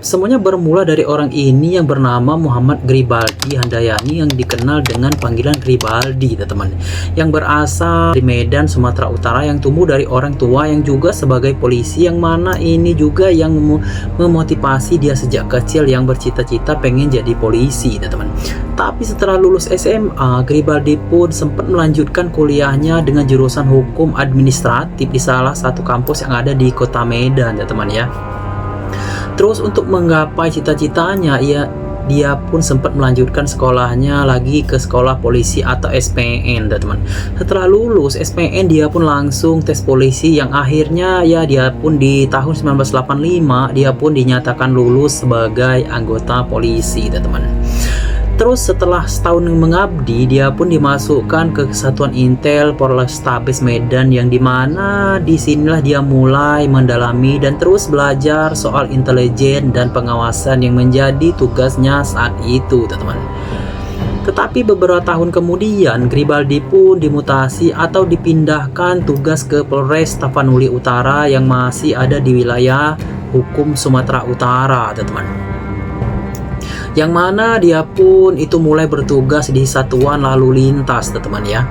Semuanya bermula dari orang ini yang bernama Muhammad Gribaldi Handayani yang dikenal dengan panggilan Gribaldi, teman-teman. Yang berasal dari Medan, Sumatera Utara, yang tumbuh dari orang tua yang juga sebagai polisi, yang mana ini juga yang memotivasi dia sejak kecil yang bercita-cita pengen jadi polisi, teman-teman. Tapi setelah lulus SMA, Gribaldi pun sempat melanjutkan kuliahnya dengan jurusan hukum administratif di salah satu kampus yang ada di kota Medan, teman-teman ya. Terus untuk menggapai cita-citanya, dia pun sempat melanjutkan sekolahnya lagi ke sekolah polisi atau SPN, teman. Setelah lulus SPN, dia pun langsung tes polisi yang akhirnya dia pun di tahun 1985 dia pun dinyatakan lulus sebagai anggota polisi, teman. Terus setelah setahun mengabdi, dia pun dimasukkan ke Kesatuan Intel Polrestabes Medan, yang dimana disinilah dia mulai mendalami dan terus belajar soal intelijen dan pengawasan yang menjadi tugasnya saat itu, teman-teman. Tetapi beberapa tahun kemudian, Gribaldi pun dimutasi atau dipindahkan tugas ke Polres Tapanuli Utara yang masih ada di wilayah hukum Sumatera Utara, teman-teman. Yang mana dia pun itu mulai bertugas di Satuan Lalu Lintas, teman-teman ya.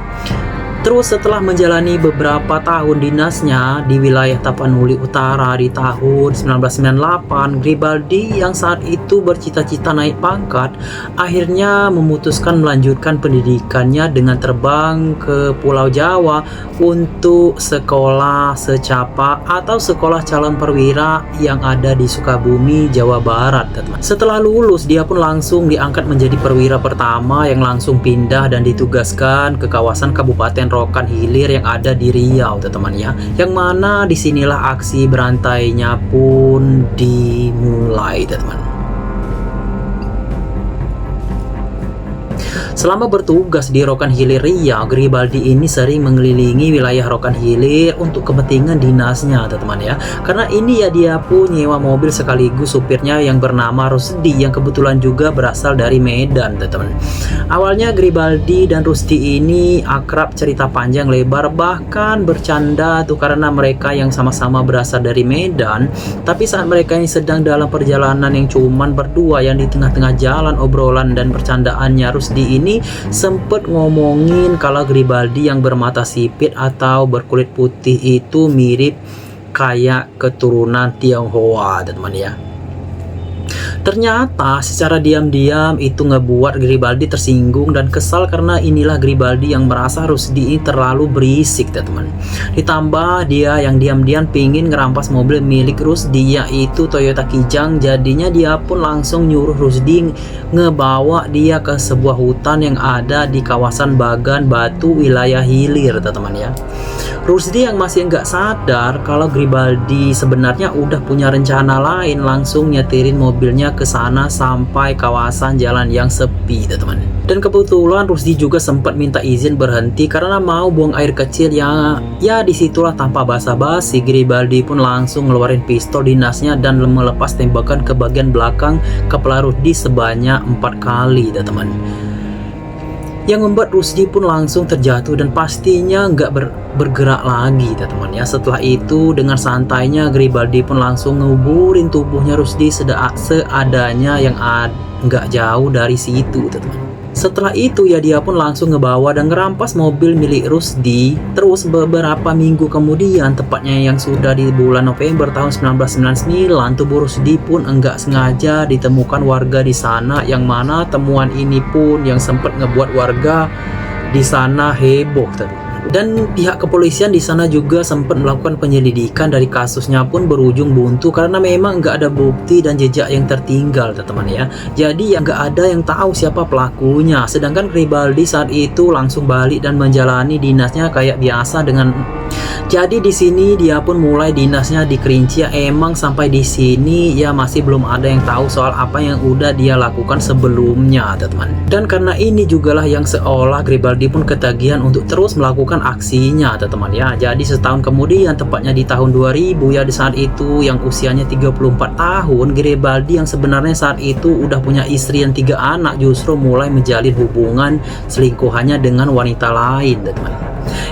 Terus setelah menjalani beberapa tahun dinasnya di wilayah Tapanuli Utara di tahun 1998, Gribaldi yang saat itu bercita-cita naik pangkat akhirnya memutuskan melanjutkan pendidikannya dengan terbang ke Pulau Jawa untuk sekolah secapa atau sekolah calon perwira yang ada di Sukabumi, Jawa Barat, teman. Setelah lulus, dia pun langsung diangkat menjadi perwira pertama yang langsung pindah dan ditugaskan ke kawasan Kabupaten Rokan Hilir yang ada di Riau, teman-teman ya. Yang mana disinilah aksi berantainya pun dimulai, teman-teman. Selama bertugas di Rokan Hilir Riau, Gribaldi ini sering mengelilingi wilayah Rokan Hilir untuk kepentingan dinasnya, teman-teman ya. Karena ini dia pun nyewa mobil sekaligus supirnya yang bernama Rusdi yang kebetulan juga berasal dari Medan, teman-teman. Awalnya Gribaldi dan Rusdi ini akrab, cerita panjang lebar, bahkan bercanda tuh karena mereka yang sama-sama berasal dari Medan. Tapi saat mereka ini sedang dalam perjalanan yang cuman berdua, yang di tengah-tengah jalan obrolan dan bercandaannya, Rusdi ini sempet ngomongin kalau Gribaldi yang bermata sipit atau berkulit putih itu mirip kayak keturunan Tionghoa, teman-teman ya. Ternyata secara diam-diam itu ngebuat Gribaldi tersinggung dan kesal karena inilah Gribaldi yang merasa Rusdi terlalu berisik, teman-teman. Ditambah dia yang diam-diam pingin ngerampas mobil milik Rusdi yaitu Toyota Kijang. Jadinya dia pun langsung nyuruh Rusdi ngebawa dia ke sebuah hutan yang ada di kawasan Bagan Batu wilayah Hilir, teman-teman ya. Rusdi yang masih nggak sadar kalau Gribaldi sebenarnya udah punya rencana lain, langsung nyetirin mobilnya ke sana sampai kawasan jalan yang sepi, teman-teman. Dan kebetulan Rusdi juga sempat minta izin berhenti karena mau buang air kecil ya disitulah tanpa basa-basi Gribaldi pun langsung ngeluarin pistol dinasnya dan melepas tembakan ke bagian belakang kepala Rusdi sebanyak 4 kali, teman-teman. Yang membuat Rusdi pun langsung terjatuh dan pastinya nggak bergerak lagi, teman-teman ya. Setelah itu dengan santainya Gribaldi pun langsung nguburin tubuhnya Rusdi seadanya yang nggak jauh dari situ, teman-teman. Setelah itu dia pun langsung ngebawa dan ngerampas mobil milik Rusdi. Terus beberapa minggu kemudian, tepatnya yang sudah di bulan November tahun 1999, tubuh Rusdi pun enggak sengaja ditemukan warga di sana, yang mana temuan ini pun yang sempat ngebuat warga di sana heboh, teman. Dan pihak kepolisian di sana juga sempat melakukan penyelidikan dari kasusnya pun berujung buntu karena memang nggak ada bukti dan jejak yang tertinggal, teman-teman ya. Jadi ya nggak ada yang tahu siapa pelakunya. Sedangkan Gribaldi saat itu langsung balik dan menjalani dinasnya kayak biasa dengan. Jadi di sini dia pun mulai dinasnya di Kerinci. Emang sampai di sini ya masih belum ada yang tahu soal apa yang udah dia lakukan sebelumnya, teman-teman. Dan karena ini jugalah yang seolah Gribaldi pun ketagihan untuk terus melakukan aksinya, teman-teman ya. Jadi setahun kemudian, tepatnya di tahun 2000 ya, di saat itu yang usianya 34 tahun, Gribaldi yang sebenarnya saat itu udah punya istri dan 3 anak justru mulai menjalin hubungan selingkuhannya dengan wanita lain, teman-teman.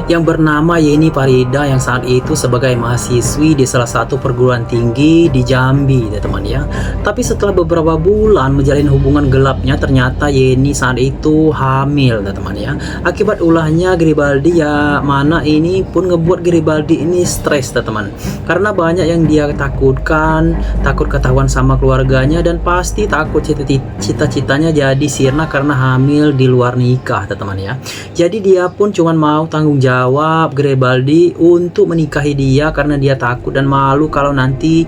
yang bernama Yeni Farida yang saat itu sebagai mahasiswi di salah satu perguruan tinggi di Jambi teman ya. Tapi setelah beberapa bulan menjalin hubungan gelapnya, ternyata Yeni saat itu hamil teman ya. Akibat ulahnya Garibaldi ya, mana ini pun ngebuat Garibaldi ini stres teman, karena banyak yang dia takutkan, takut ketahuan sama keluarganya, dan pasti takut cita-citanya jadi sirna karena hamil di luar nikah teman ya. Jadi dia pun cuman mau tanggung jawab Garibaldi untuk menikahi dia karena dia takut dan malu kalau nanti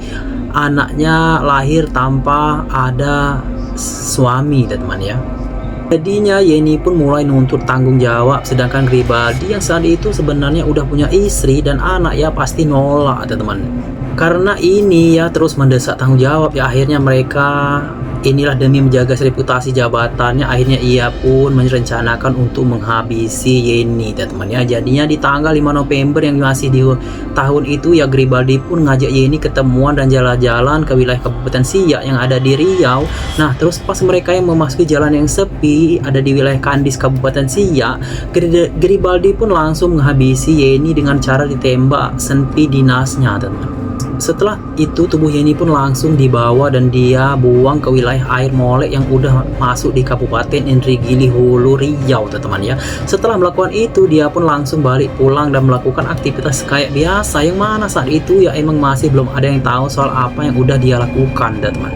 anaknya lahir tanpa ada suami teman ya. Jadinya Yeni pun mulai nuntut tanggung jawab, sedangkan Garibaldi yang saat itu sebenarnya udah punya istri dan anak ya pasti nolak teman. Karena ini ya terus mendesak tanggung jawab ya, akhirnya mereka inilah demi menjaga reputasi jabatannya, akhirnya ia pun merencanakan untuk menghabisi Yeni teman ya. Jadinya di tanggal 5 November yang masih di tahun itu ya, Garibaldi pun ngajak Yeni ketemuan dan jalan-jalan ke wilayah Kabupaten Siak yang ada di Riau. Nah terus pas mereka yang memasuki jalan yang sepi ada di wilayah Kandis Kabupaten Siak, Garibaldi pun langsung menghabisi Yeni dengan cara ditembak senpi dinasnya teman. Setelah itu tubuh Yeni pun langsung dibawa dan dia buang ke wilayah air molek yang udah masuk di Kabupaten Indragiri Hulu Riau teman ya. Setelah melakukan itu dia pun langsung balik pulang dan melakukan aktivitas kayak biasa, yang mana saat itu ya emang masih belum ada yang tahu soal apa yang udah dia lakukan teman.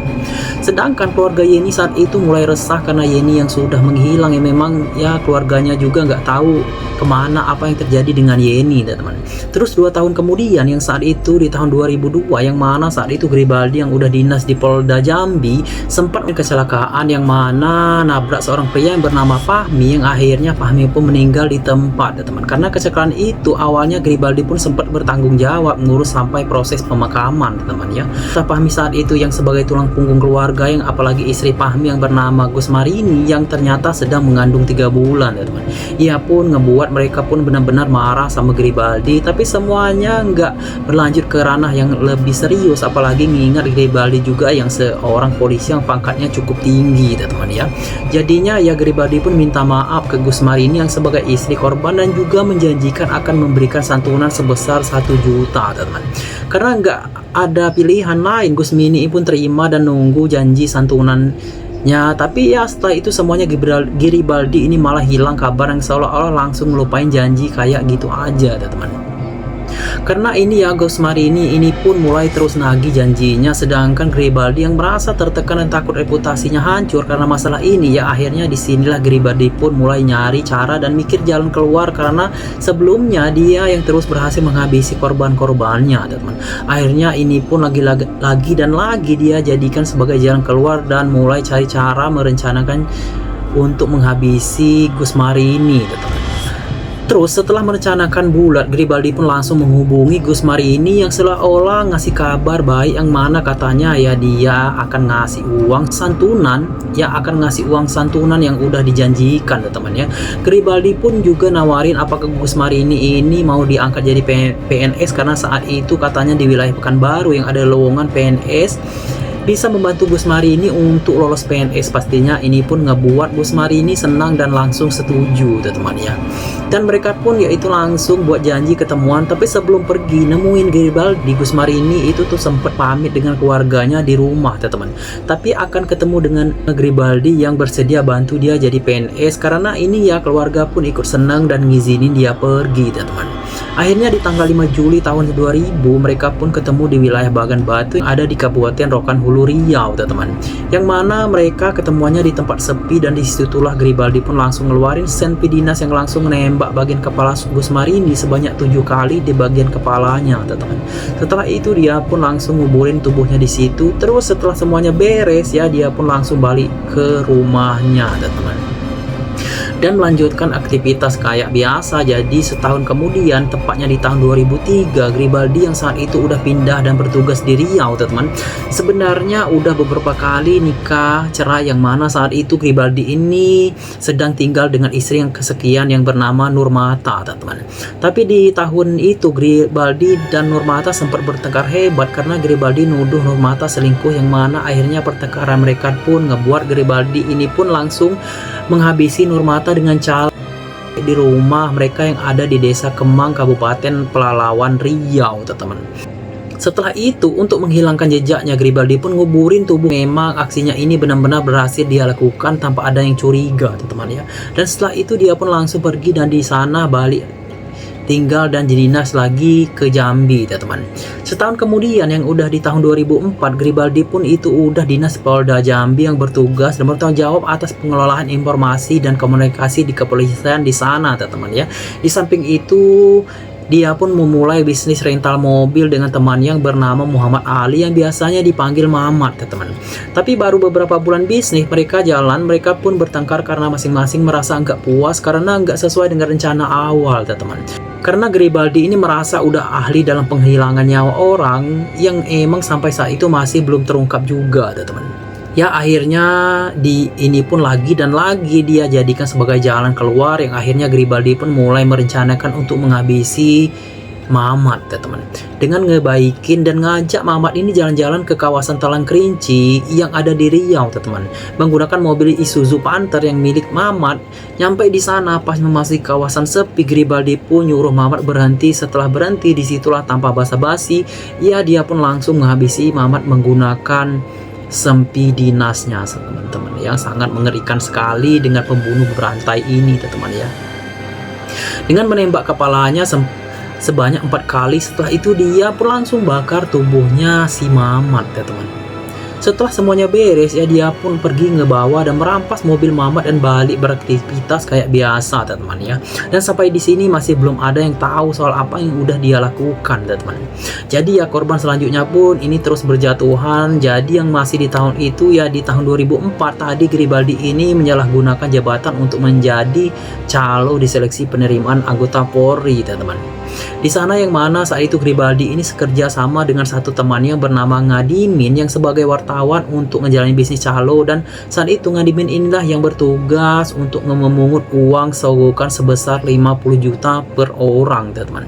Sedangkan keluarga Yeni saat itu mulai resah karena Yeni yang sudah menghilang ya, memang ya keluarganya juga nggak tahu kemana apa yang terjadi dengan Yeni teman. Terus 2 tahun kemudian yang saat itu di tahun 2002, yang mana saat itu Garibaldi yang udah dinas di Polda Jambi sempat kecelakaan yang mana nabrak seorang pria yang bernama Fahmi, yang akhirnya Fahmi pun meninggal di tempat teman. Karena kecelakaan itu awalnya Garibaldi pun sempat bertanggung jawab ngurus sampai proses pemakaman teman ya. Fahmi saat itu yang sebagai tulang punggung keluarga, yang apalagi istri Fahmi yang bernama Gus Marini yang ternyata sedang mengandung 3 bulan teman. Ia pun ngebuat mereka pun benar-benar marah sama Garibaldi, tapi semuanya nggak berlanjut ke ranah yang lebih serius, apalagi mengingat Garibaldi juga yang seorang polisi yang pangkatnya cukup tinggi teman ya. Jadinya ya Garibaldi pun minta maaf ke Gus Marini yang sebagai istri korban dan juga menjanjikan akan memberikan santunan sebesar 1 juta teman. Karena nggak ada pilihan lain, Gus Marini pun terima dan nunggu janji santunannya. Tapi ya setelah itu semuanya Garibaldi ini malah hilang kabar, yang seolah-olah langsung melupain janji kayak gitu aja teman. Karena ini ya Gus Marini ini pun mulai terus nagih janjinya, sedangkan Garibaldi yang merasa tertekan dan takut reputasinya hancur karena masalah ini ya, akhirnya disinilah Garibaldi pun mulai nyari cara dan mikir jalan keluar, karena sebelumnya dia yang terus berhasil menghabisi korban-korbannya teman. Akhirnya ini pun lagi dan lagi dia jadikan sebagai jalan keluar dan mulai cari cara merencanakan untuk menghabisi Gus Marini teman. Terus setelah merencanakan bulat, Garibaldi pun langsung menghubungi Gus Marini yang seolah-olah ngasih kabar baik, yang mana katanya ya dia akan ngasih uang santunan, yang udah dijanjikan teman ya. Garibaldi pun juga nawarin apakah Gus Marini ini mau diangkat jadi PNS, karena saat itu katanya di wilayah Pekanbaru yang ada lowongan PNS bisa membantu Gus Marini untuk lolos PNS. Pastinya ini pun ngebuat Gus Marini senang dan langsung setuju teman ya. Dan mereka pun yaitu langsung buat janji ketemuan. Tapi sebelum pergi nemuin Garibaldi, Gus Marini itu tuh sempat pamit dengan keluarganya di rumah teman. Tapi akan ketemu dengan Garibaldi yang bersedia bantu dia jadi PNS. Karena ini ya keluarga pun ikut senang dan ngizinin dia pergi teman. Akhirnya di tanggal 5 Juli tahun 2000 mereka pun ketemu di wilayah Bagan Batu yang ada di Kabupaten Rokan Hulu Riau teman. Yang mana mereka ketemuannya di tempat sepi, dan disitulah Garibaldi pun langsung ngeluarin senpi dinas yang langsung menembak bagian kepala Gus Marini sebanyak 7 kali di bagian kepalanya teman. Setelah itu dia pun langsung nguburin tubuhnya di situ. Terus setelah semuanya beres ya, dia pun langsung balik ke rumahnya teman dan melanjutkan aktivitas kayak biasa. Jadi setahun kemudian, tepatnya di tahun 2003, Garibaldi yang saat itu udah pindah dan bertugas di Riau teman, sebenarnya udah beberapa kali nikah cerai, yang mana saat itu Garibaldi ini sedang tinggal dengan istri yang kesekian yang bernama Nurmata teman. Tapi di tahun itu Garibaldi dan Nurmata sempat bertengkar hebat karena Garibaldi nuduh Nurmata selingkuh, yang mana akhirnya pertengkaran mereka pun ngebuat Garibaldi ini pun langsung menghabisi Nurmata dengan cara sampai di rumah mereka yang ada di Desa Kemang, Kabupaten Pelalawan, Riau, teman-teman. Setelah itu, untuk menghilangkan jejaknya, Gribaldi pun nguburin tubuh. Memang aksinya ini benar-benar berhasil dia lakukan tanpa ada yang curiga, teman-teman ya. Dan setelah itu dia pun langsung pergi dan di sana balik tinggal dan dinas lagi ke Jambi, teman-teman. Setahun kemudian, yang udah di tahun 2004, Gribaldi pun itu udah dinas Polda Jambi yang bertugas dan bertanggung jawab atas pengelolaan informasi dan komunikasi di kepolisian di sana, teman-teman ya. Di samping itu, dia pun memulai bisnis rental mobil dengan teman yang bernama Muhammad Ali yang biasanya dipanggil Mamat, teman-teman. Tapi baru beberapa bulan bisnis mereka jalan, mereka pun bertengkar karena masing-masing merasa nggak puas karena nggak sesuai dengan rencana awal, teman-teman. Karena Gribaldi ini merasa udah ahli dalam penghilangan nyawa orang yang emang sampai saat itu masih belum terungkap juga, teman-teman. Ya akhirnya ini pun lagi dan lagi dia jadikan sebagai jalan keluar yang akhirnya Gribaldi pun mulai merencanakan untuk menghabisi Mamat, teman-teman. Dengan ngebaikin dan ngajak Mamat ini jalan-jalan ke kawasan Talang Kerinci yang ada di Riau, teman-teman. Menggunakan mobil Isuzu Panther yang milik Mamat. Nyampe di sana pas memasuki kawasan sepi, Gribaldi pun nyuruh Mamat berhenti. Setelah berhenti disitulah tanpa basa-basi, ya dia pun langsung menghabisi Mamat menggunakan sempi dinasnya, teman-teman, yang sangat mengerikan sekali dengan pembunuh berantai ini, teman-teman ya. Dengan menembak kepalanya sebanyak 4 kali. Setelah itu dia pun langsung bakar tubuhnya si Mamat, teman-teman. Setelah semuanya beres ya, dia pun pergi ngebawa dan merampas mobil Mamat dan balik beraktivitas kayak biasa, teman-teman ya. Dan sampai di sini masih belum ada yang tahu soal apa yang udah dia lakukan, teman-teman. Jadi ya korban selanjutnya pun ini terus berjatuhan. Jadi yang masih di tahun itu ya, di tahun 2004 tadi Gribaldi ini menyalahgunakan jabatan untuk menjadi calo di seleksi penerimaan anggota Polri, teman-teman. Di sana yang mana saat itu Gribaldi ini bekerja sama dengan satu temannya bernama Ngadimin yang sebagai wartawan untuk menjalani bisnis calo, dan saat itu Ngadimin inilah yang bertugas untuk memungut uang sogokan sebesar 50 juta per orang, teman-teman.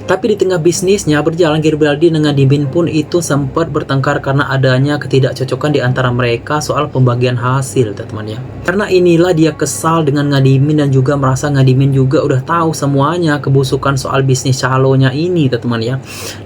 Tapi di tengah bisnisnya berjalan, Gribaldi dengan Ngadimin pun itu sempat bertengkar karena adanya ketidakcocokan di antara mereka soal pembagian hasil, teman-teman ya. Karena inilah dia kesal dengan Ngadimin dan juga merasa Ngadimin juga udah tahu semuanya kebusukan soal bisnis calonya ini, teman-teman ya.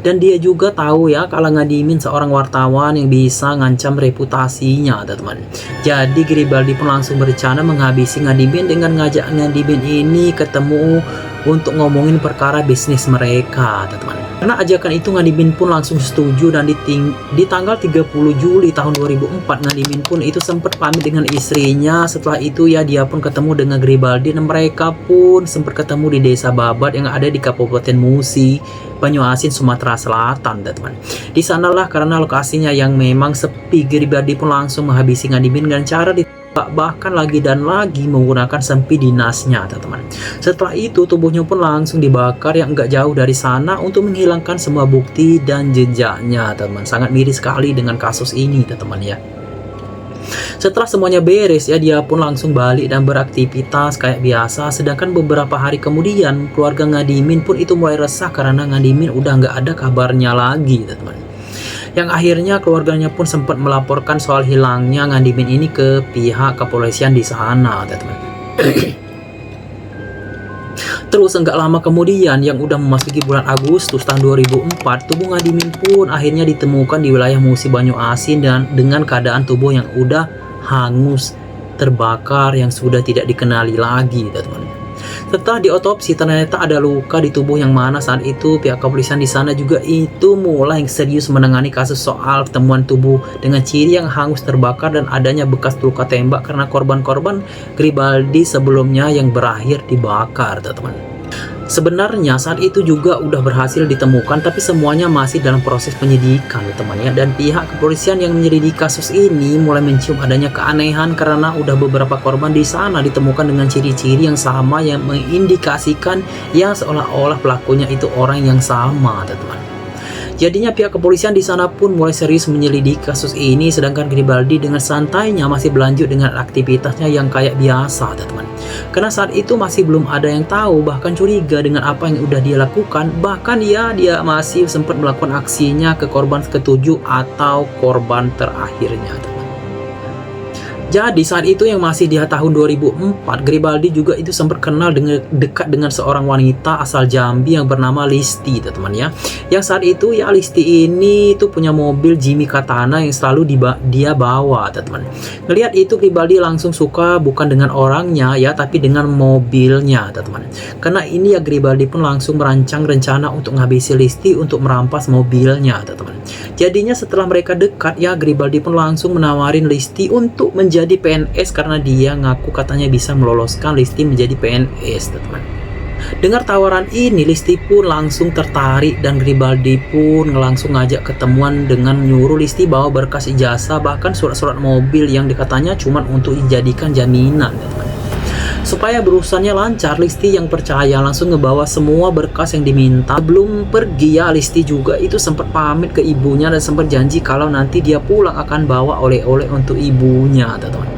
Dan dia juga tahu ya kalau Ngadimin seorang wartawan yang bisa ngancam reputasinya, teman-teman. Jadi Gribaldi pun langsung berencana menghabisi Ngadimin dengan ngajak Ngadimin ini ketemu untuk ngomongin perkara bisnis mereka, teman-teman. Karena ajakan itu Ngadimin pun langsung setuju, dan di tanggal 30 Juli tahun 2004 Ngadimin pun itu sempat pamit dengan istrinya. Setelah itu ya dia pun ketemu dengan Gribaldi dan mereka pun sempat ketemu di Desa Babat yang ada di Kabupaten Musi, Banyuasin, Sumatera Selatan, teman-teman. Di sanalah karena lokasinya yang memang sepi, Gribaldi pun langsung menghabisi Ngadimin dengan cara bahkan lagi dan lagi menggunakan sempi dinasnya, teman-teman. Setelah itu tubuhnya pun langsung dibakar yang enggak jauh dari sana untuk menghilangkan semua bukti dan jejaknya, teman-teman. Sangat miris sekali dengan kasus ini, teman-teman ya. Setelah semuanya beres ya, dia pun langsung balik dan beraktivitas kayak biasa. Sedangkan beberapa hari kemudian keluarga Ngadimin pun itu mulai resah karena Ngadimin udah nggak ada kabarnya lagi, teman-teman. Yang akhirnya keluarganya pun sempat melaporkan soal hilangnya Ngadimin ini ke pihak kepolisian di sana, teman-teman. Terus enggak lama kemudian, yang udah memasuki bulan Agustus tahun 2004, tubuh Ngadimin pun akhirnya ditemukan di wilayah Musi Banyuasin dan dengan keadaan tubuh yang udah hangus, terbakar, yang sudah tidak dikenali lagi, teman-teman. Setelah diotopsi ternyata ada luka di tubuh yang mana saat itu pihak kepolisian di sana juga itu mulai serius menangani kasus soal temuan tubuh dengan ciri yang hangus, terbakar, dan adanya bekas luka tembak karena korban-korban Gribaldi sebelumnya yang berakhir dibakar, teman-teman. Sebenarnya saat itu juga udah berhasil ditemukan, tapi semuanya masih dalam proses penyidikan, teman-teman ya. Dan pihak kepolisian yang menyelidiki kasus ini mulai mencium adanya keanehan karena udah beberapa korban di sana ditemukan dengan ciri-ciri yang sama yang mengindikasikan ya seolah-olah pelakunya itu orang yang sama, teman-teman. Jadinya pihak kepolisian di sana pun mulai serius menyelidiki kasus ini, sedangkan Gribaldi dengan santainya masih berlanjut dengan aktivitasnya yang kayak biasa, teman-teman. Karena saat itu masih belum ada yang tahu, bahkan curiga dengan apa yang udah dia lakukan. Bahkan dia masih sempat melakukan aksinya ke korban ketujuh atau korban terakhirnya, teman. Jadi saat itu yang masih di tahun 2004, Garibaldi juga itu sempat kenal dekat dengan seorang wanita asal Jambi yang bernama Listi, teman-teman ya. Yang saat itu ya Listi ini tuh punya mobil Jimmy Katana yang selalu dia bawa, teman-teman. Ngelihat itu Garibaldi langsung suka bukan dengan orangnya ya, tapi dengan mobilnya, teman-teman. Karena ini ya Garibaldi pun langsung merancang rencana untuk menghabisi Listi untuk merampas mobilnya, teman-teman. Jadinya setelah mereka dekat ya Garibaldi pun langsung menawarin Listi untuk menjadi PNS karena dia ngaku katanya bisa meloloskan Listi menjadi PNS, teman-teman. Dengar tawaran ini, Listi pun langsung tertarik dan Garibaldi pun langsung ngajak ketemuan dengan nyuruh Listi bawa berkas ijazah bahkan surat-surat mobil yang dikatanya cuma untuk dijadikan jaminan, teman-teman. Supaya berurusannya lancar, Listi yang percaya langsung ngebawa semua berkas yang diminta. Sebelum pergi ya, Listi juga itu sempat pamit ke ibunya dan sempat janji kalau nanti dia pulang akan bawa oleh-oleh untuk ibunya, teman-teman.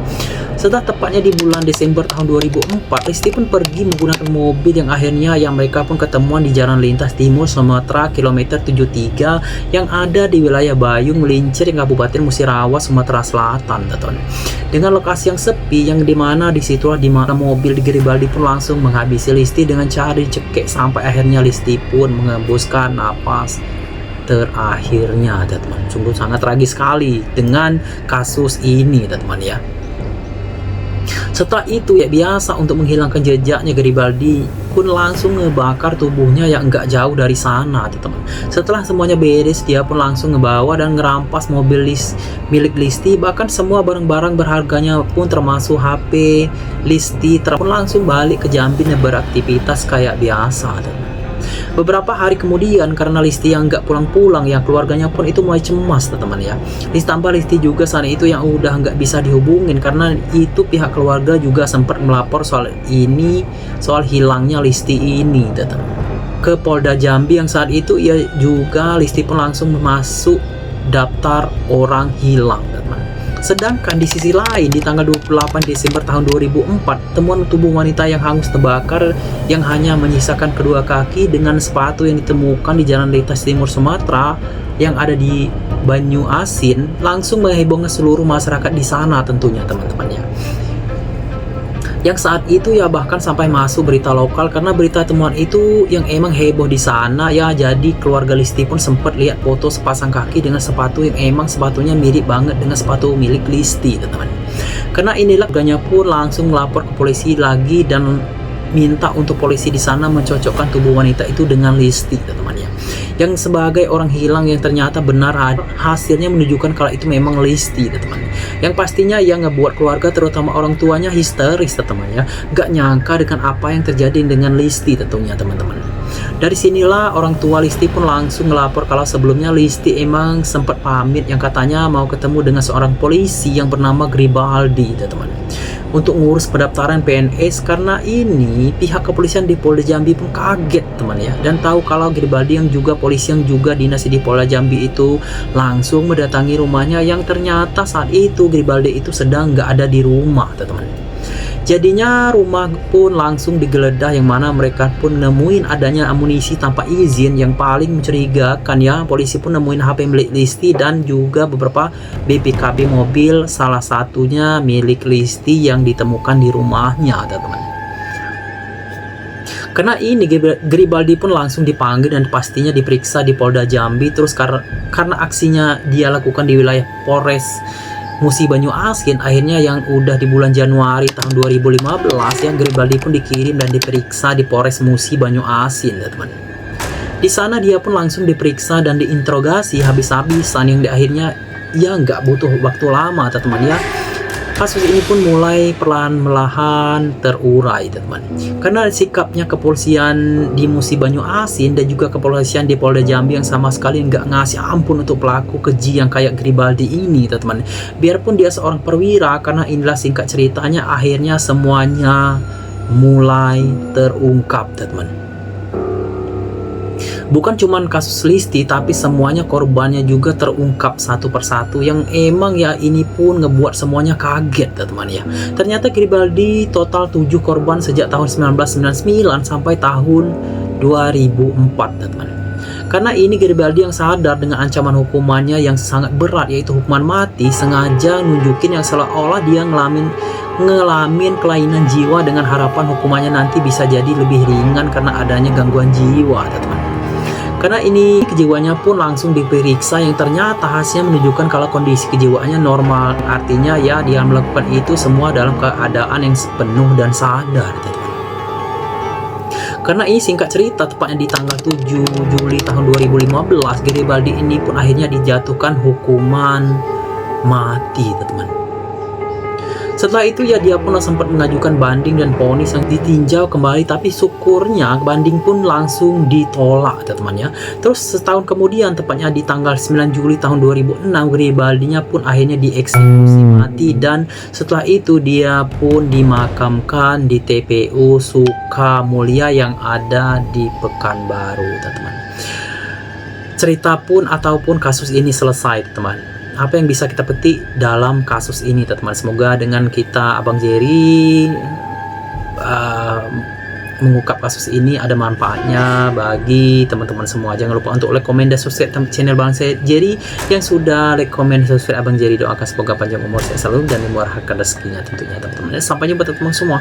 Setelah tepatnya di bulan Desember tahun 2004, Listi pun pergi menggunakan mobil yang akhirnya mereka pun ketemuan di Jalan Lintas Timur Sumatera kilometer 73 yang ada di wilayah Bayung, Melincir, Kabupaten Musirawas, Sumatera Selatan, teman-teman. Dengan lokasi yang sepi yang dimana disitulah dimana mobil di Garibaldi pun langsung menghabisi Listi dengan cara dicekik sampai akhirnya Listi pun mengembuskan napas terakhirnya, teman-teman. Sungguh sangat tragis sekali dengan kasus ini, teman-teman ya. Setelah itu ya biasa untuk menghilangkan jejaknya, Garibaldi pun langsung ngebakar tubuhnya yang enggak jauh dari sana, teman-teman. Setelah semuanya beres, dia pun langsung ngebawa dan ngerampas mobil milik Listi, bahkan semua barang-barang berharganya pun termasuk HP Listi, pun langsung balik ke Jambi dan beraktivitas kayak biasa, teman-teman. Beberapa hari kemudian karena Listi yang nggak pulang-pulang ya, keluarganya pun itu mulai cemas, teman-teman ya. Ditambah Listi juga saat itu yang udah nggak bisa dihubungin karena itu pihak keluarga juga sempat melapor soal hilangnya Listi ini, teman-teman, ke Polda Jambi yang saat itu ya juga Listi pun langsung masuk daftar orang hilang, teman-teman. Sedangkan di sisi lain di tanggal 28 Desember tahun 2004, temuan tubuh wanita yang hangus terbakar yang hanya menyisakan kedua kaki dengan sepatu yang ditemukan di Jalan Lintas Timur Sumatera yang ada di Banyu Asin langsung menghebohkan seluruh masyarakat di sana tentunya, teman-teman ya. Yang saat itu ya bahkan sampai masuk berita lokal karena berita temuan itu yang emang heboh di sana ya. Jadi keluarga Listi pun sempat lihat foto sepasang kaki dengan sepatu yang emang sepatunya mirip banget dengan sepatu milik Listi, teman-teman. Karena inilah keluarganya pun langsung melapor ke polisi lagi dan minta untuk polisi di sana mencocokkan tubuh wanita itu dengan Listi, teman-teman ya. Yang sebagai orang hilang yang ternyata benar hasilnya menunjukkan kalau itu memang Listi, teman-teman. Yang pastinya yang ngebuat keluarga terutama orang tuanya histeris, teman-teman ya. Gak nyangka dengan apa yang terjadi dengan Listi tentunya, teman-teman. Dari sinilah orang tua Listi pun langsung ngelapor kalau sebelumnya Listi emang sempat pamit yang katanya mau ketemu dengan seorang polisi yang bernama Garibaldi, teman-teman, untuk ngurus pendaftaran PNS. Karena ini pihak kepolisian di Polda Jambi pun kaget, teman ya, dan tahu kalau Garibaldi yang juga polisi yang juga dinas di Polda Jambi itu langsung mendatangi rumahnya yang ternyata saat itu Garibaldi itu sedang nggak ada di rumah, teman-teman. Jadinya rumah pun langsung digeledah yang mana mereka pun nemuin adanya amunisi tanpa izin yang paling mencurigakan ya. Polisi pun nemuin HP milik Listi dan juga beberapa BPKB mobil, salah satunya milik Listi yang ditemukan di rumahnya, teman-teman. Karena ini Garibaldi pun langsung dipanggil dan pastinya diperiksa di Polda Jambi. Terus karena aksinya dia lakukan di wilayah Polres Musi Banyu Asin, akhirnya yang udah di bulan Januari tahun 2015 yang Garibaldi pun dikirim dan diperiksa di Polres Musi Banyu Asin, teman-teman. Di sana dia pun langsung diperiksa dan diinterogasi habis-habisan yang di akhirnya ya nggak butuh waktu lama, teman-teman ya. Kasus ini pun mulai perlahan-lahan terurai, teman-teman. Karena sikapnya kepolisian di Musi Banyu Asin dan juga kepolisian di Polda Jambi yang sama sekali nggak ngasih ampun untuk pelaku keji yang kayak Garibaldi ini, teman-teman. Biarpun dia seorang perwira, karena inilah singkat ceritanya akhirnya semuanya mulai terungkap, teman-teman. Bukan cuman kasus Listi, tapi semuanya korbannya juga terungkap satu persatu yang emang ya ini pun ngebuat semuanya kaget, teman-teman ya. Ternyata Garibaldi total 7 korban sejak tahun 1999 sampai tahun 2004, teman-teman. Karena ini Garibaldi yang sadar dengan ancaman hukumannya yang sangat berat, yaitu hukuman mati, sengaja nunjukin yang seolah-olah dia ngelamin kelainan jiwa dengan harapan hukumannya nanti bisa jadi lebih ringan karena adanya gangguan jiwa, teman-teman. Karena ini kejiwaannya pun langsung diperiksa yang ternyata hasilnya menunjukkan kalau kondisi kejiwaannya normal. Artinya ya dia melakukan itu semua dalam keadaan yang penuh dan sadar, teman-teman. Karena ini singkat cerita, tepatnya di tanggal 7 Juli tahun 2015, Garibaldi ini pun akhirnya dijatuhkan hukuman mati, teman-teman. Setelah itu ya dia pun sempat mengajukan banding dan vonis yang ditinjau kembali, tapi syukurnya banding pun langsung ditolak, teman-teman ya. Terus setahun kemudian, tepatnya di tanggal 9 Juli tahun 2006, Garibaldinya pun akhirnya dieksekusi mati, dan setelah itu dia pun dimakamkan di TPU Sukamulya yang ada di Pekanbaru, teman-teman. Cerita pun ataupun kasus ini selesai, teman-teman. Apa yang bisa kita petik dalam kasus ini, teman-teman? Semoga dengan kita Abang Jerry mengungkap kasus ini ada manfaatnya bagi teman-teman semua. Jangan lupa untuk like, komen, dan subscribe channel Bang Jerry. Yang sudah like, komen, dan subscribe Abang Jerry, doakan semoga panjang umur, sehat selalu, dan dimurahkan rezekinya tentunya, teman-teman. Sampai jumpa teman-teman semua.